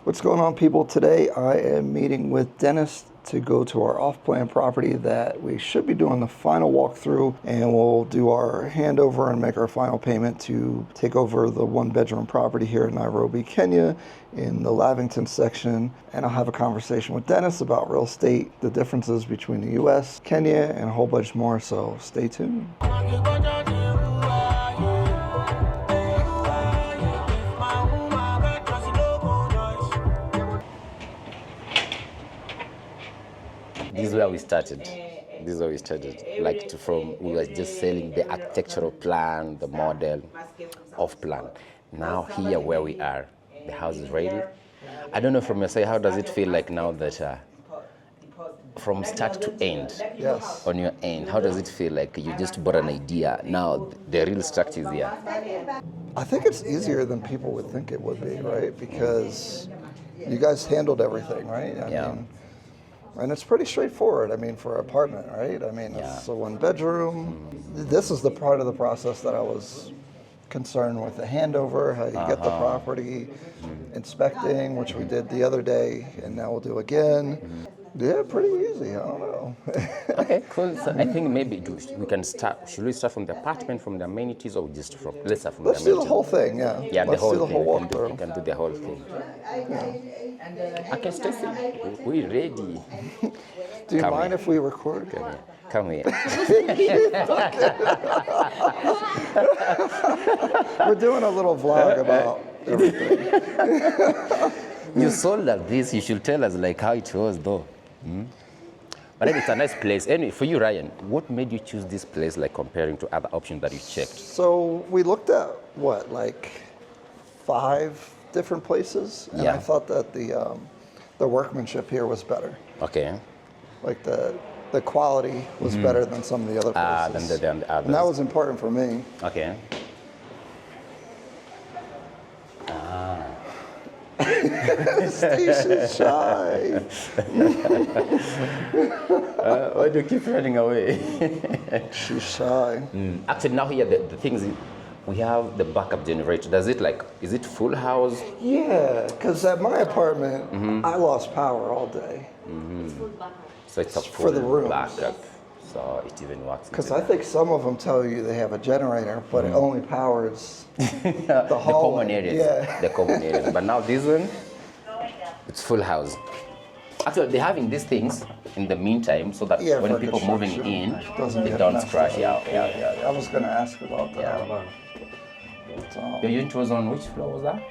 What's going on, people? Today I am meeting with Dennis to go to our off-plan property that we should be doing the final walkthrough, and we'll do our handover and make our final payment to take over the one-bedroom property here in Nairobi, Kenya, in the Lavington section. And I'll have a conversation with Dennis about real estate, the differences between the U.S., Kenya, and a whole bunch more, so stay tuned. This is where we started. We were just selling the architectural plan, the model of plan. Now here where we are, the house is ready. I don't know from your side, how does it feel like now that from start to end, Yes. on your end, how does it feel like you just bought an idea, now the real structure is here? I think it's easier than people would think it would be, right? Because you guys handled everything, right? I mean, and it's pretty straightforward, I mean, for an apartment, right? I mean, it's a one bedroom. This is the part of the process that I was concerned with, the handover, how you get the property, inspecting, which we did the other day, and now we'll do again. Yeah, pretty easy, I don't know. Okay, cool. So I think maybe we can start, should we start from the apartment, from the amenities, or just from, let's start from the amenities? Let's do the whole thing, yeah. Yeah, Let's do the whole walkthrough. You can do the whole thing. Okay, Stacy, we're ready. Do you mind if we record? Come here. We're doing a little vlog about everything. You sold us this, you should tell us like how it was though. But then it's a nice place. Anyway, for you, Ryan, what made you choose this place, like comparing to other options that you checked? So we looked at, what, like 5 different places? And I thought that the workmanship here was better. Okay. Like the quality was better than some of the other places. Than the others. And that was important for me. Okay. Stacy's shy. Why do you keep running away? She's shy. Actually, now here the things we have the backup generator. Does it is it full house? Yeah, because at my apartment, I lost power all day. So it's a full for the rooms. backup. So it even works. Because I think some of them tell you they have a generator, but it only powers the hallway. Common areas. Yeah. The common areas. But now this one, it's full house. Actually, they're having these things in the meantime so that when people moving in, they don't crash. Yeah. I was going to ask about that. Your unit was on which floor was that?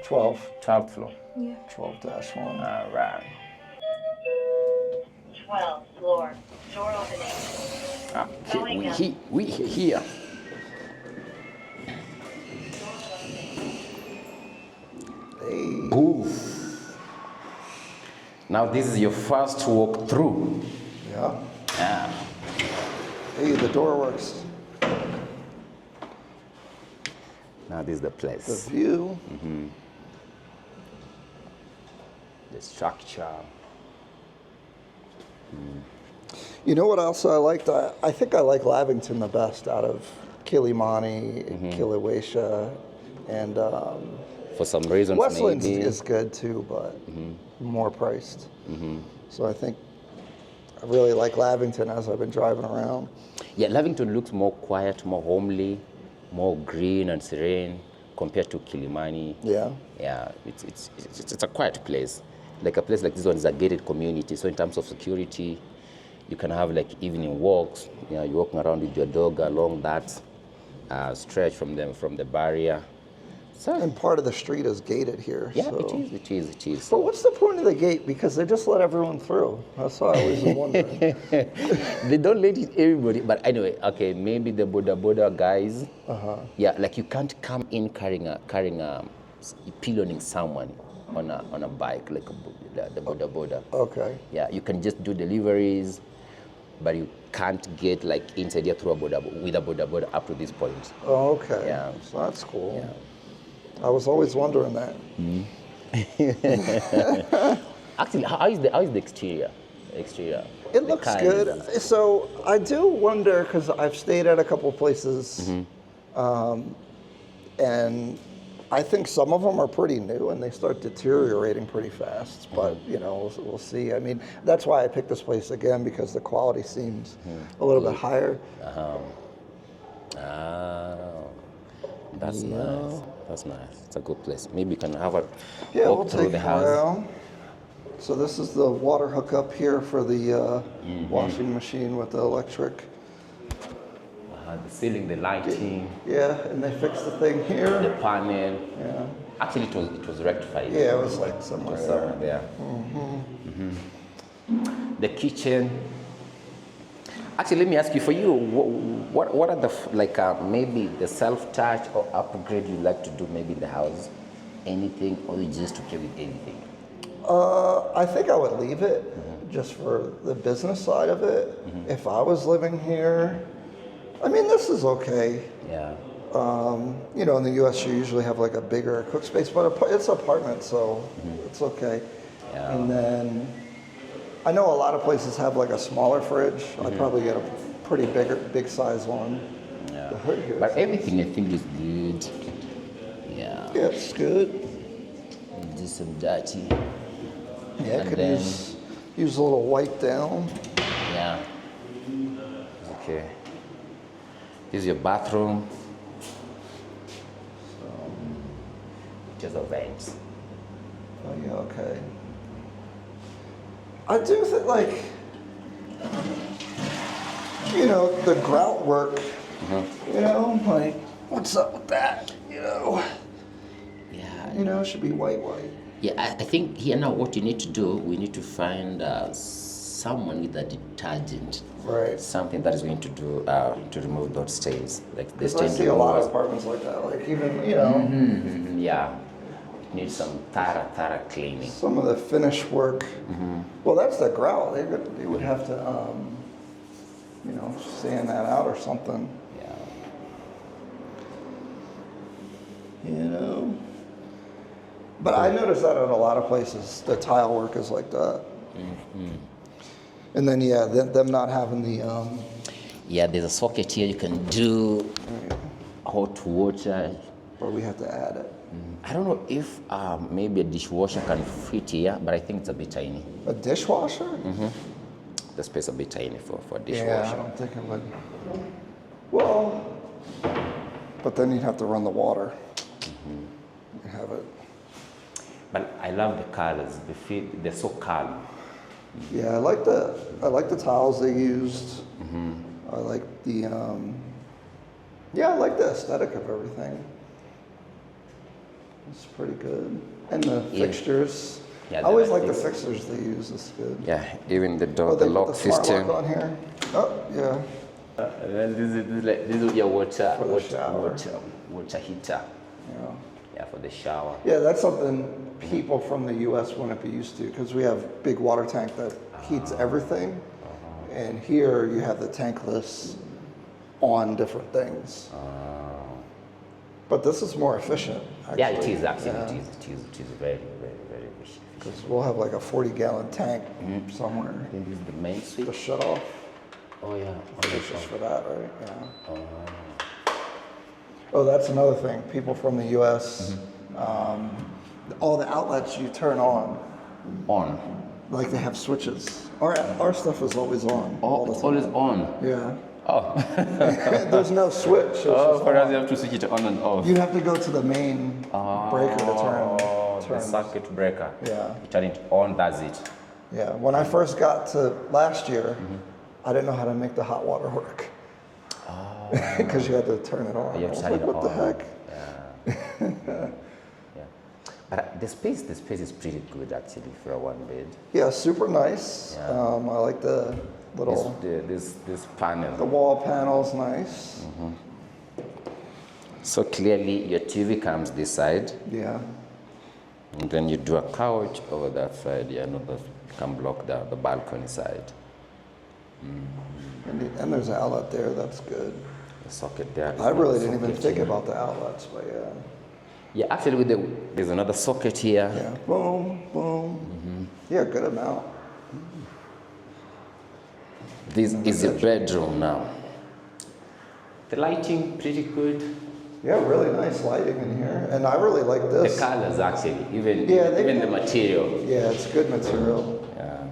12. 12th floor. Yeah. 12-1. All right. 12th floor. Door opening. We here. Hey. Ooh. Now this is your first walk through. Yeah. Hey, the door works. Now this is the place. The view. The structure. You know what else I liked? I think I like Lavington the best out of Kilimani, Kilauea, and For some reason, Westlands maybe. is good too, but more priced. So I think I really like Lavington as I've been driving around. Yeah, Lavington looks more quiet, more homely, more green and serene compared to Kilimani. Yeah. Yeah, it's a quiet place. Like a place like this one is a gated community. So in terms of security, you can have like evening walks. You know, you're walking around with your dog along that stretch from the barrier. So, And part of the street is gated here. yeah, so. it is. But what's the point of the gate? Because they just let everyone through. That's what I always wondering. They don't let it everybody, but anyway, okay, maybe the border guys. Yeah, like you can't come in carrying pilloning someone on a bike, like the border. Okay. Yeah, you can just do deliveries, but you can't get like inside here through with a border up to this point. Oh, okay. Yeah. So that's cool. Yeah. I was always wondering that. Actually, how is the exterior? It looks good. So I do wonder, because I've stayed at a couple of places, and I think some of them are pretty new and they start deteriorating pretty fast. But you know, we'll see. I mean, that's why I picked this place again because the quality seems a little bit higher. That's nice. That's nice. It's a good place. Maybe you can have a Yeah, walk we'll through take the it house. around. So this is the water hookup here for the washing machine with the electric. The ceiling, the lighting, Yeah, and they fixed the thing here. the panel. Yeah. Actually, it was rectified. Yeah, it was like somewhere there. The kitchen. Actually, let me ask you. For you, what are the maybe the self-touch or upgrade you like to do maybe in the house? Anything, or you just okay with anything? I think I would leave it just for the business side of it. If I was living here, I mean, this is okay. Yeah. You know, in the U.S., you usually have like a bigger cook space, but it's an apartment, so it's okay. Yeah. And then I know a lot of places have like a smaller fridge. I'd probably get a pretty big size one. Yeah. The hood here. But everything I think is good. Yeah. Yeah, it's good. Do some dirty. Yeah, And could then- use a little wipe down. Yeah. Okay. Here's your bathroom. Just a vent. Oh yeah, okay. I do think like, you know, the grout work. You know, like what's up with that? Yeah. You know, it should be white. Yeah, I think here now what you need to do, we need to find someone with a detergent. Right. Something that is going to do to remove those stains. Like the Because I stain see a lot of removers. apartments like that. Like even, you know, Yeah. It needs some thorough cleaning. some of the finish work. Well, that's the grout. They would have to, you know, sand that out or something. Yeah. You know. But I noticed that at a lot of places, the tile work is like that. And then, yeah, them not having the, Yeah, there's a socket here you can do hot water. or we have to add it. I don't know if maybe a dishwasher can fit here, but I think it's a bit tiny. A dishwasher? The space a bit tiny for a Yeah, I dishwasher. don't think it would. Well, but then you'd have to run the water. You have it. But I love the colors. They're so calm. Yeah, I like the tiles they used. I like the yeah, I like the aesthetic of everything. It's pretty good. And the fixtures. Yeah, I always they're like the like fixtures they use. It's good. Yeah, even the door, Oh, the they lock put the smart system. lock on here. Oh, yeah. And then this is your water shower. water heater. Yeah. Yeah, for the shower. Yeah, that's something people from the U.S. wouldn't be used to because we have big water tank that heats everything, and here you have the tankless on different things. But this is more efficient. Actually. Yeah, it is actually. Yeah. It is very, very, very efficient. Because we'll have like a 40-gallon tank somewhere. I think this is the main The switch. shut off. Oh yeah. It's just for that, right? Yeah. Oh, that's another thing. People from the U.S. All the outlets you turn on, On. like they have switches. Our stuff is always on. all Oh, the it's time. always on. Yeah. Oh. There's no switch. It's just For us, on. you have to switch it on and off. You have to go to the main breaker to Oh, turn. the circuit breaker. Yeah. You turn it on, that's it. Yeah. When I first got to last year, I didn't know how to make the hot water work. Because you had to turn it on. You I have was to turn like, it what the on. heck? Yeah. Yeah. But the space is pretty good actually for a one bed. Yeah, super nice. Yeah. I like the little, This the panel. wall panel's nice. So clearly your TV comes this side, Yeah. and then you do a couch over that side. Yeah, no, that can block the balcony side. And there's an outlet there. That's good. The socket there. I really didn't Socket even think here. about the outlets, but yeah. Yeah, actually, there's another socket here. Yeah. Boom, boom. Yeah, good amount. This is a bedroom now. The lighting pretty good. Yeah, really nice lighting in here, and I really like this. The colors actually, even the material. Yeah, it's good material. Yeah.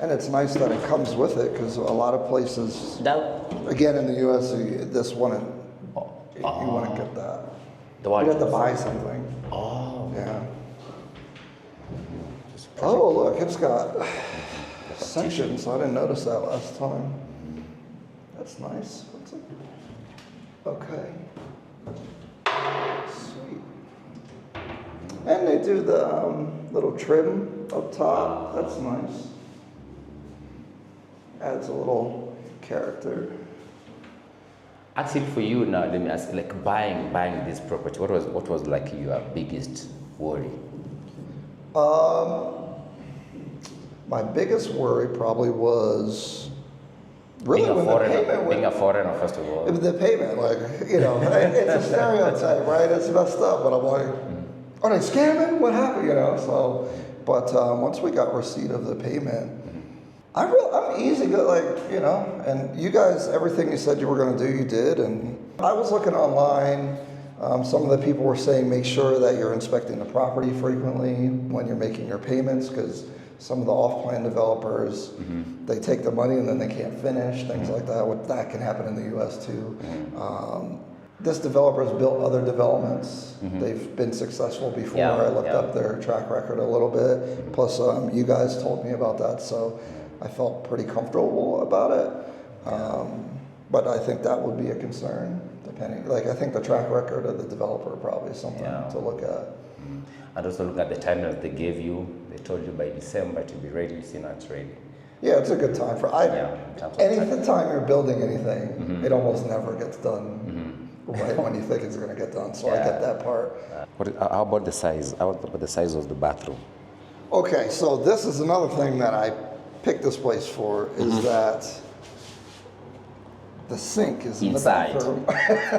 And it's nice that it comes with it, because a lot of places, again in the U.S., you wouldn't get that. You have to buy something. Oh. Yeah. Oh, look, it's got sections. I didn't notice that last time. That's nice. What's it? Okay. Sweet. And they do the little trim up top. That's nice. Adds a little character. Actually, for you now, let me ask, like buying this property, what was like your biggest worry? My biggest worry probably was really being a foreigner, first of all. The payment, like, you know, it's a stereotype, right? It's messed up, but I'm like, are they scamming? What happened? You know, so, but once we got receipt of the payment, I'm easy, good, like, you know, and you guys, everything you said you were going to do, you did. And I was looking online. Some of the people were saying make sure that you're inspecting the property frequently when you're making your payments, because some of the off-plan developers, they take the money and then they can't finish, things like that. That can happen in the U.S. too. This developer has built other developments. They've been successful before. I looked up their track record a little bit. Plus, you guys told me about that, so I felt pretty comfortable about it. But I think that would be a concern, depending. Like, I think the track record of the developer probably is something to look at. And also look at the timeline they gave you. They told you by December to be ready. You see now it's ready. Yeah, it's a good time for any time you're building anything, it almost never gets done right when you think it's going to get done. So I get that part. How about the size? How about the size of the bathroom? Okay, so this is another thing that I picked this place for, is that the sink is inside. In the bathroom.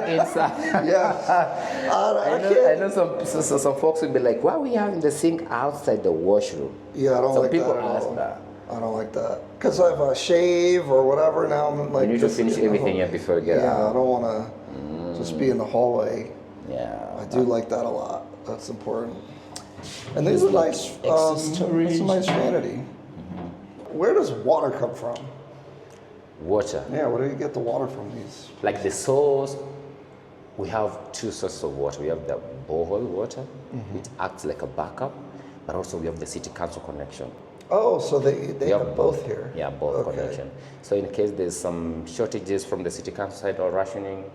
Inside. Yeah. I know some folks will be like, why are we having the sink outside the washroom? Yeah, I don't like that. Some people ask that. I don't like that. Because I have a shave or whatever now. I'm like, you need to finish everything before you get out. Yeah, I don't want to just be in the hallway. Yeah. I do like that a lot. That's important. And these are nice. It's a nice vanity. Where does water come from? Water. Yeah, where do you get the water from these? Like the source, we have two sources of water. We have the borehole water, which acts like a backup, but also we have the city council connection. Oh, so they have both here? Yeah, both connection. So in case there's some shortages from the city council side or rationing,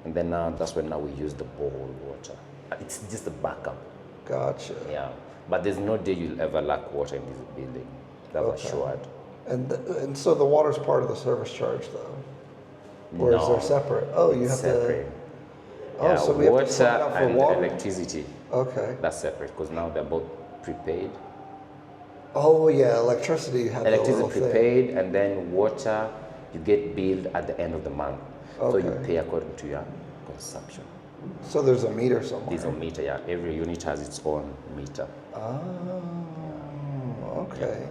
and then that's when now we use the borehole water. It's just a backup. Gotcha. Yeah, but there's no day you'll ever lack water in this building. That's assured. And so the water's part of the service charge, though? Or is there separate? Oh, you have separate. So we have to sign up for water? Electricity. Okay. That's separate, because now they're both prepaid. Oh, yeah, electricity. You have electricity prepaid, and then water, you get billed at the end of the month. Okay. So you pay according to your consumption. So there's a meter somewhere? There's a meter, yeah. Every unit has its own meter. Oh, okay.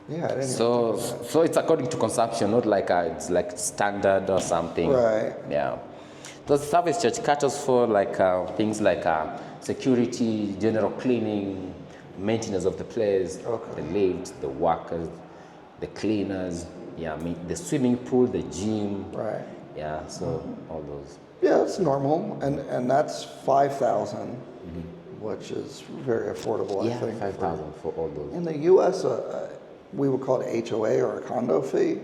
Yeah, I didn't so it's according to consumption, not like it's like standard or something. Right. Yeah. The service charge caters for like things like security, general cleaning, maintenance of the place, the lift, the workers, the cleaners. Yeah, the swimming pool, the gym. Right. Yeah. So all those. Yeah, it's normal, and that's 5,000, which is very affordable. I think. 5,000 for all those. In the U.S. We would call it HOA or a condo fee.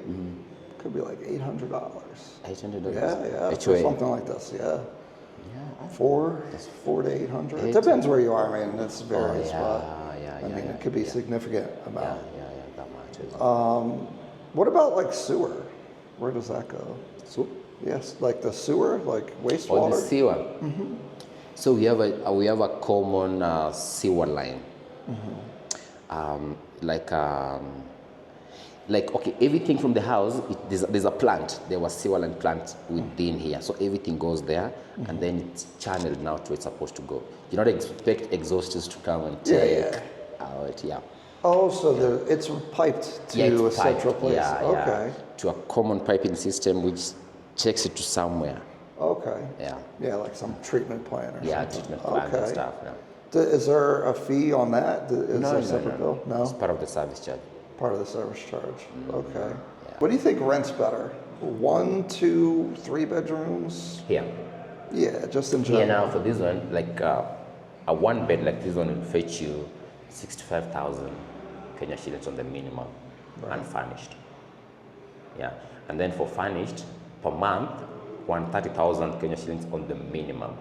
Could be like $800. $800. Yeah, HOA. for something like this. Yeah. $400 to $800. It depends where you are. I mean, it's varies, but I mean, it could be a significant amount. Yeah, that matters. What about like sewer? Where does that go? Sewer? Yes, like the sewer, like wastewater. Or the sewer. So we have a common sewer line. Okay, everything from the house, there's a plant. There was sewer line plant within here, so everything goes there, and then it's channeled now to where it's supposed to go. You don't expect exhausters to come and take out. Yeah. Oh, so it's piped to a central place. To a common piping system which takes it to somewhere. Okay. Yeah. Yeah, like some treatment plan or Yeah, something. treatment plan and stuff. Yeah. Is there a fee on that? Is there a separate bill? No? It's part of the service charge. Part of the service charge. Okay. Yeah. What do you think rent's better? 1, 2, 3 bedrooms? Here. Yeah, just in general. Here now for this one, like a one bed like this one will fetch you 65,000 Kenya shillings on the minimum, unfurnished. Yeah, and then for furnished per month, 130,000 Kenya shillings on the minimum.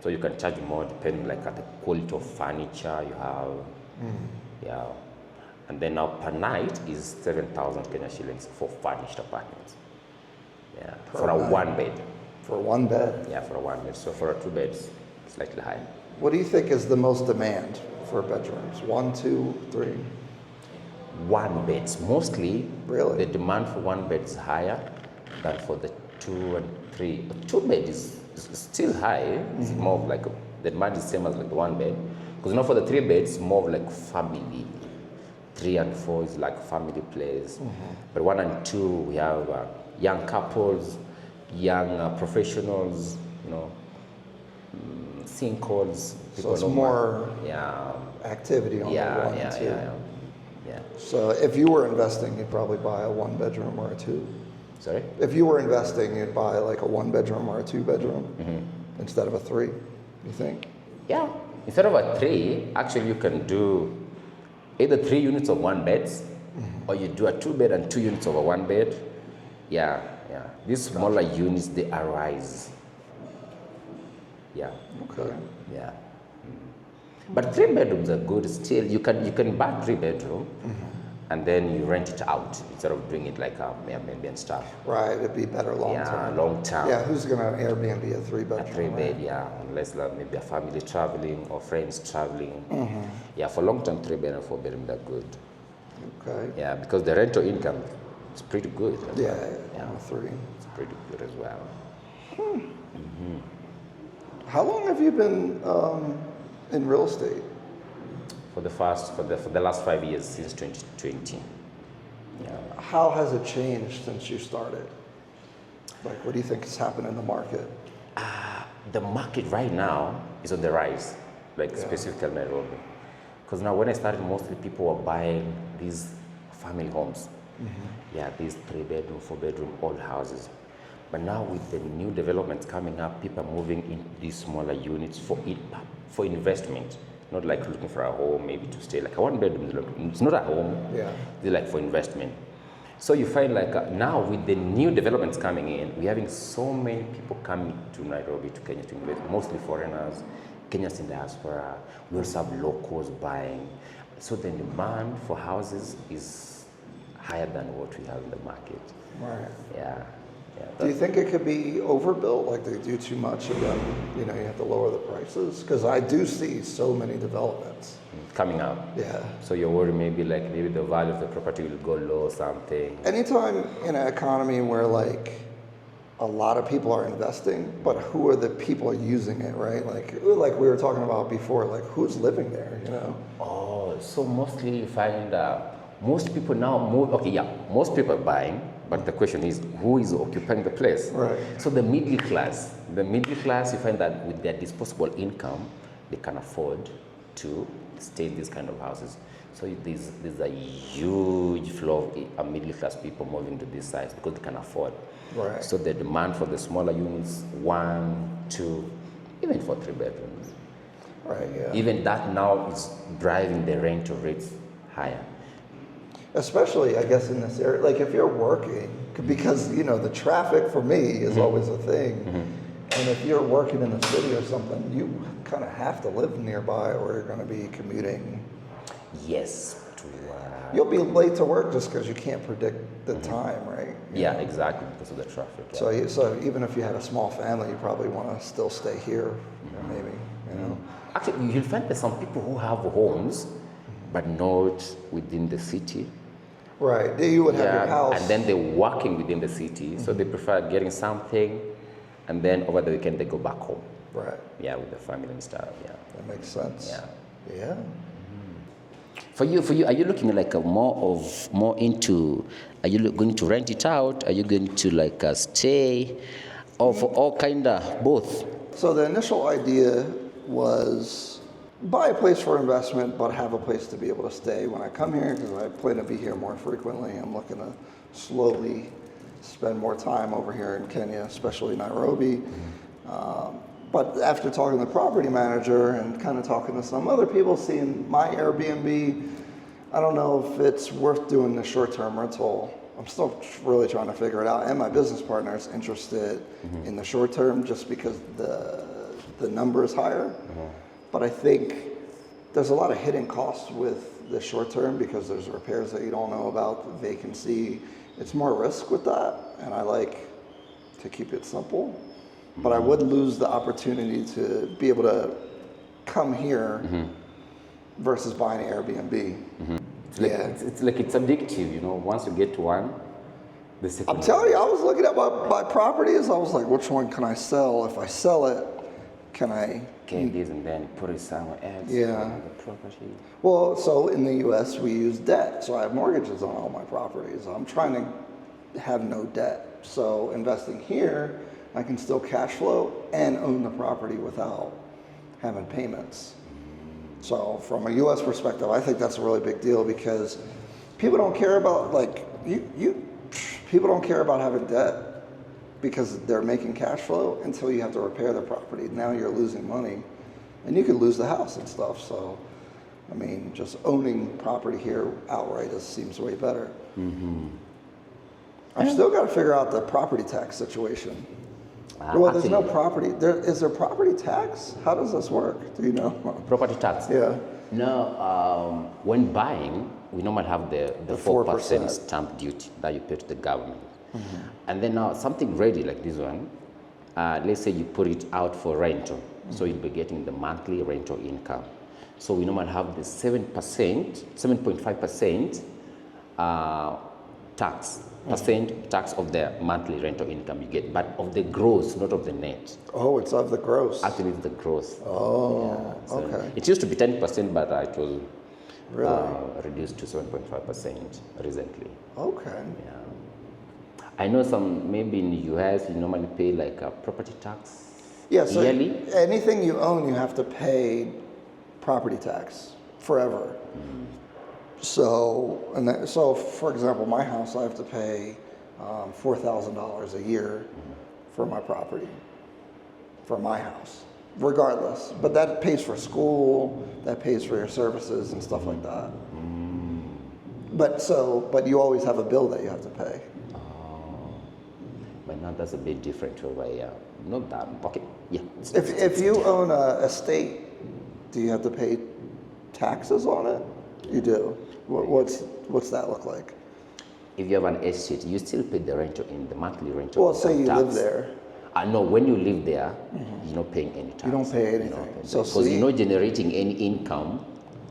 So you can charge more depending like at the quality of furniture you have. Yeah, and then now per night is 7,000 Kenya shillings for furnished apartments. Yeah, for a one bed. For one bed? Yeah, for a one bed. So for a two beds, slightly higher. What do you think is the most demand for bedrooms? 1, 2, 3? One beds. Mostly, Really? the demand for one bed is higher than for the 2 and 3. A two bed is still high. It's more of like, the demand is same as like the one bed. Because now for the 3 beds, more of like family. 3 and 4 is like family place. But 1 and 2, we have young couples, young professionals, you know, singles. So it's more yeah, activity on the 1 and 2. Yeah. So if you were investing, you'd probably buy a 1 bedroom or a 2. Sorry? If you were investing, you'd buy like a 1 bedroom or a 2 bedroom instead of a 3, you think? Yeah. Instead of a 3, actually you can do either 3 units of 1 beds, or you do a 2 bed and 2 units of a 1 bed. Yeah. These smaller units, they arise. Yeah. Okay. Yeah. But 3 bedrooms are good still. You can buy 3 bedroom and then you rent it out instead of doing it like Airbnb and stuff. Right, it'd be better long term. Yeah, long term. Yeah, who's going to Airbnb a 3 bedroom? A 3 bed, yeah. Unless like maybe a family traveling or friends traveling. Yeah, for long term 3 bedroom and 4 bedroom, they're good. Okay. Yeah, because the rental income is pretty good. Yeah, Yeah. 3. It's pretty good as well. How long have you been in real estate? For the last 5 years, since 2020. Yeah. How has it changed since you started? Like, what do you think has happened in the market? The market right now is on the rise, like specifically Nairobi. Because now when I started, mostly people were buying these family homes. Yeah, these 3 bedroom, 4 bedroom, old houses. But now with the new developments coming up, people are moving into these smaller units for investment. Not like looking for a home, maybe to stay. Like a 1 bedroom, it's not a home. Yeah. They're like for investment. So you find like now with the new developments coming in, we're having so many people coming to Nairobi, to Kenya to invest, mostly foreigners, Kenyans in diaspora. We also have locals buying. So the demand for houses is higher than what we have in the market. Right. Yeah. Do you think it could be overbuilt, like they do too much and then, you have to lower the prices? Because I do see so many developments. Coming up. Yeah. So you're worried maybe the value of the property will go low or something. Anytime in an economy where like a lot of people are investing, but who are the people using it, right? Like we were talking about before, like who's living there, Oh, so mostly you find most people now move, most people are buying, but the question is who is occupying the place? Right. So the middle class, you find that with their disposable income, they can afford to stay in these kind of houses. So there's a huge flow of middle class people moving to these sites because they can afford. Right. So the demand for the smaller units, 1, 2, even for 3 bedrooms. Right, yeah. Even that now is driving the rental rates higher. Especially, I guess, in this area, like if you're working, because, the traffic for me is always a thing. And if you're working in the city or something, you kind of have to live nearby or you're going to be commuting. Yes. You'll be late to work just because you can't predict the time, right? Yeah, exactly, because of the traffic. Yeah. So even if you had a small family, you probably want to still stay here, maybe, Actually, you'll find that some people who have homes, but not within the city. Right, you would have your house. And then they're working within the city, so they prefer getting something, and then over the weekend they go back home. Right. Yeah, with the family and stuff. Yeah. That makes sense. Yeah. For you, are you looking like more into? Are you going to rent it out? Are you going to stay? Oh, for all kinda, both. So the initial idea was buy a place for investment, but have a place to be able to stay when I come here, because I plan to be here more frequently. I'm looking to slowly spend more time over here in Kenya, especially Nairobi. But after talking to the property manager and kind of talking to some other people, seeing my Airbnb, I don't know if it's worth doing the short-term rental. I'm still really trying to figure it out. And my business partner is interested in the short term just because the number is higher. But I think there's a lot of hidden costs with the short term because there's repairs that you don't know about, the vacancy. It's more risk with that, and I like to keep it simple. But I would lose the opportunity to be able to come here versus buying an Airbnb. It's like, it's like it's addictive, you know. Once you get to one, the second. I'm telling you, I was looking at my properties. I was like, which one can I sell? If I sell it, can I get this and then put it somewhere else? Yeah. The property. Well, so in the U.S. we use debt, so I have mortgages on all my properties. I'm trying to have no debt. So investing here, I can still cash flow and own the property without having payments. So from a U.S. perspective, I think that's a really big deal because people don't care about people don't care about having debt because they're making cash flow until you have to repair the property. Now you're losing money, and you could lose the house and stuff. So, I mean, just owning property here outright seems way better. I've still got to figure out the property tax situation. Well, there's no property. Is there property tax? How does this work? Do you know? Property tax? Yeah. No, when buying, we normally have the 4% stamp duty that you pay to the government. And then now something ready like this one, let's say you put it out for rental. So you'll be getting the monthly rental income. So we normally have the 7.5% tax. Tax of the monthly rental income you get, but of the gross, not of the net. Oh, it's of the gross. Actually, it's the gross. Oh, Yeah, so okay. it used to be 10%, but it was Really? reduced to 7.5% recently. Okay. Yeah. I know some, maybe in the US, you normally pay like a property tax Yeah, so yearly. anything you own, you have to pay property tax forever. So, so for example, my house, I have to pay $4,000 a year for my property, for my house, regardless. But that pays for school, that pays for your services and stuff like that. But you always have a bill that you have to pay. But now that's a bit different over here. Not that, okay, yeah. If you own a estate, do you have to pay taxes on it? You do. What's that look like? If you have an estate, you still pay the rental in the monthly rental. Well, say you tax. live there. No, when you live there, you're not paying any tax. You don't pay anything. Because you're not generating any income.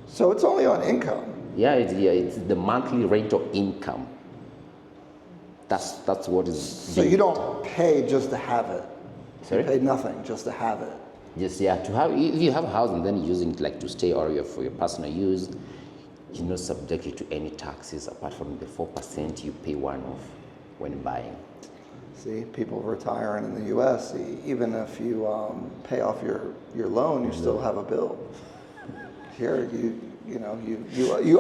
So it's only on income. Yeah, it's the monthly rental income. That's what is. So you don't pay just to have it. Sorry? You pay nothing just to have it. Just to have. If you have a house and then you're using it like to stay or for your personal use, you're not subjected to any taxes apart from the 4% you pay one-off when buying. See, people retiring in the U.S., even if you pay off your loan, you still have a bill. Here, you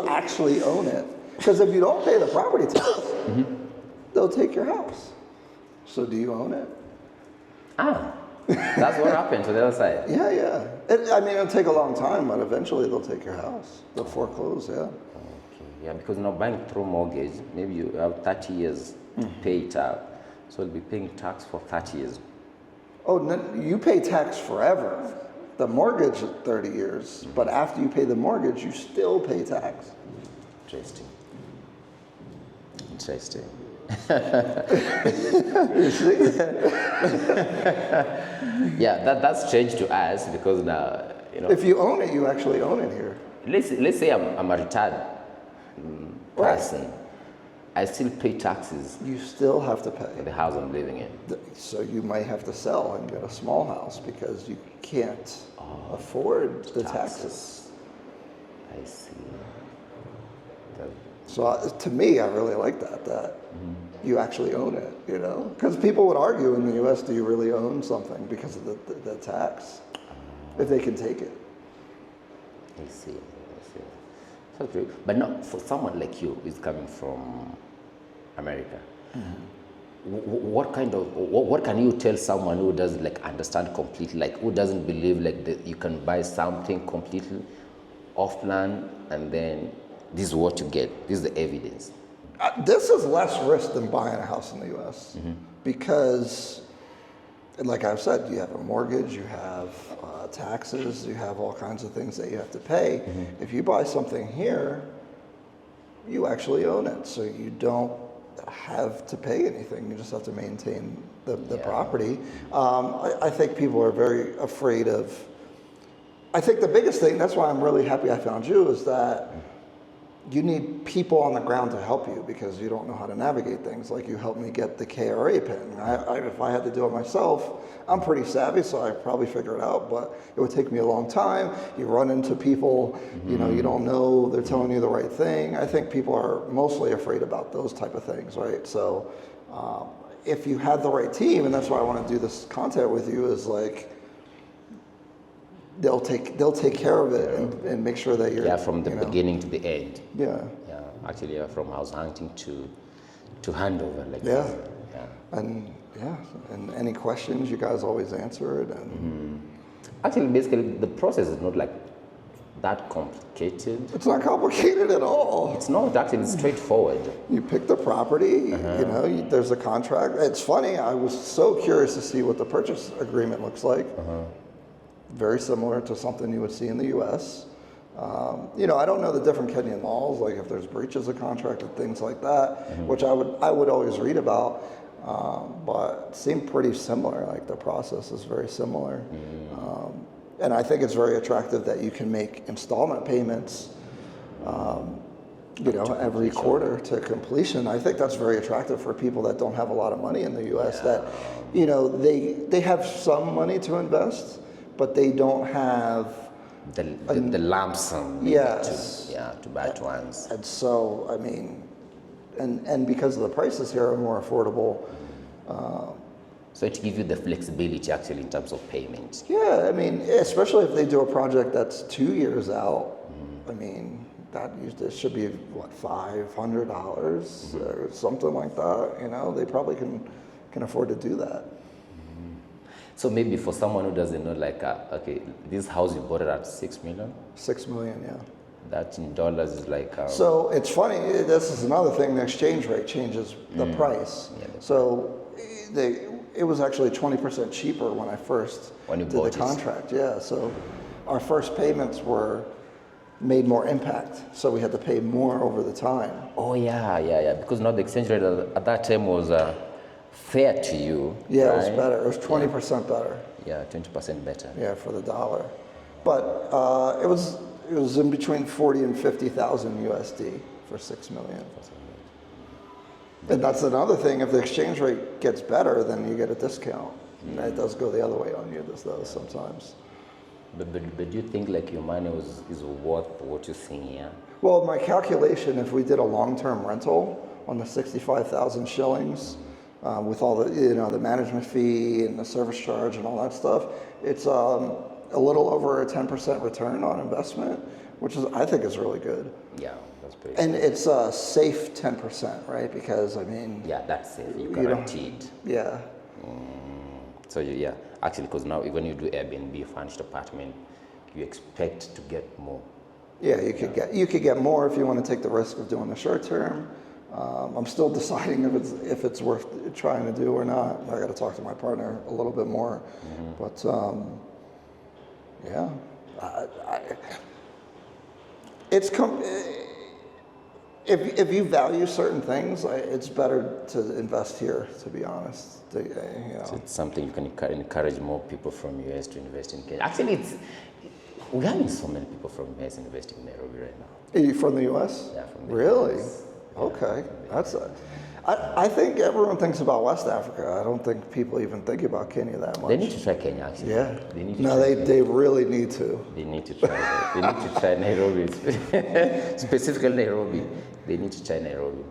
actually own it. Because if you don't pay the property tax, they'll take your house. So do you own it? That's what happened to the other side. Yeah. It'll take a long time, but eventually they'll take your house. They'll foreclose, yeah. Okay, yeah, because now buying through mortgage, maybe you have 30 years to pay it out. So you'll be paying tax for 30 years. Oh, no, you pay tax forever. The mortgage is 30 years, but after you pay the mortgage, you still pay tax. Interesting. You see? Yeah, that's strange to us because now, If you own it, you actually own it here. Let's say I'm a retired person. I still pay taxes You still have to for pay. the house I'm living in. So you might have to sell and get a small house because you can't afford the taxes. I see. So to me, I really like that you actually own it, you know? Because people would argue in the U.S., do you really own something because of the tax, if they can take it? I see. So true. But not for someone like you who's coming from America. What can you tell someone who doesn't like understand completely, like who doesn't believe like that you can buy something completely off plan and then this is what you get, this is the evidence? This is less risk than buying a house in the U.S. Because, like I've said, you have a mortgage, you have taxes, you have all kinds of things that you have to pay. If you buy something here, you actually own it, so you don't have to pay anything. You just have to maintain the property. I think people are very afraid of. I think the biggest thing, that's why I'm really happy I found you, is that you need people on the ground to help you because you don't know how to navigate things. Like you helped me get the KRA PIN. If I had to do it myself, I'm pretty savvy, so I'd probably figure it out, but it would take me a long time. You run into people, you know, you don't know, they're telling you the right thing. I think people are mostly afraid about those type of things, right? So if you had the right team, and that's why I want to do this content with you, is like, they'll take care of it and make sure that you're from the beginning to the end. Actually from house hunting to handover, like this. And any questions, you guys always answer it. And actually, basically, the process is not like that complicated. It's not complicated at all. It's not actually, it's straightforward. You pick the property, you know, there's a contract. It's funny, I was so curious to see what the purchase agreement looks like. Very similar to something you would see in the U.S. You know, I don't know the different Kenyan laws, like if there's breaches of contract and things like that, which I would always read about, but it seemed pretty similar. Like the process is very similar, and I think it's very attractive that you can make installment payments, you know, every quarter to completion. I think that's very attractive for people that don't have a lot of money in the U.S. That, you know, they have some money to invest, but they don't have the lump sum to buy at once. And so, I mean, and because the prices here are more affordable. So it gives you the flexibility actually in terms of payment. Yeah, I mean, especially if they do a project that's 2 years out. I mean, it should be what, $500 or something like that. You know, they probably can afford to do that. So maybe for someone who doesn't know, like, okay, this house you bought it at $6 million? $6 million, yeah. That in dollars is like... So it's funny, this is another thing, the exchange rate changes the price. So it was actually 20% cheaper when I first did the contract. Yeah, so our first payments made more impact. So we had to pay more over the time. Oh, yeah. Because now the exchange rate at that time was... fair to you. Yeah, right? It was better. It was 20% better. Yeah, 20% better. Yeah, for the dollar. But it was in between 40 and 50,000 USD for $6 million. And that's another thing. If the exchange rate gets better, then you get a discount. And it does go the other way on you. This does sometimes. But do you think like your money is worth what you're seeing here? Well, my calculation, if we did a long-term rental on the 65,000 shillings. With all the, you know, the management fee and the service charge and all that stuff, it's a little over a 10% return on investment, which I think is really good. Yeah, that's pretty. And it's a safe 10%, right? Because I mean, that's safe. You guaranteed. Yeah. So actually, because now when you do Airbnb furnished apartment, you expect to get more. Yeah, you could get more if you want to take the risk of doing the short term. I'm still deciding if it's worth trying to do or not. I got to talk to my partner a little bit more, but if you value certain things, it's better to invest here. To be honest, you know. So it's something you can encourage more people from US to invest in Kenya. Actually, we're having so many people from US investing in Nairobi right now. Are you from the US? Yeah, from the really? US. Okay, I think everyone thinks about West Africa. I don't think people even think about Kenya that much. They need to try Kenya, actually. Yeah. They need to No, try they really need to. They need to try that. They need to try Nairobi. Specifically Nairobi. They need to try Nairobi.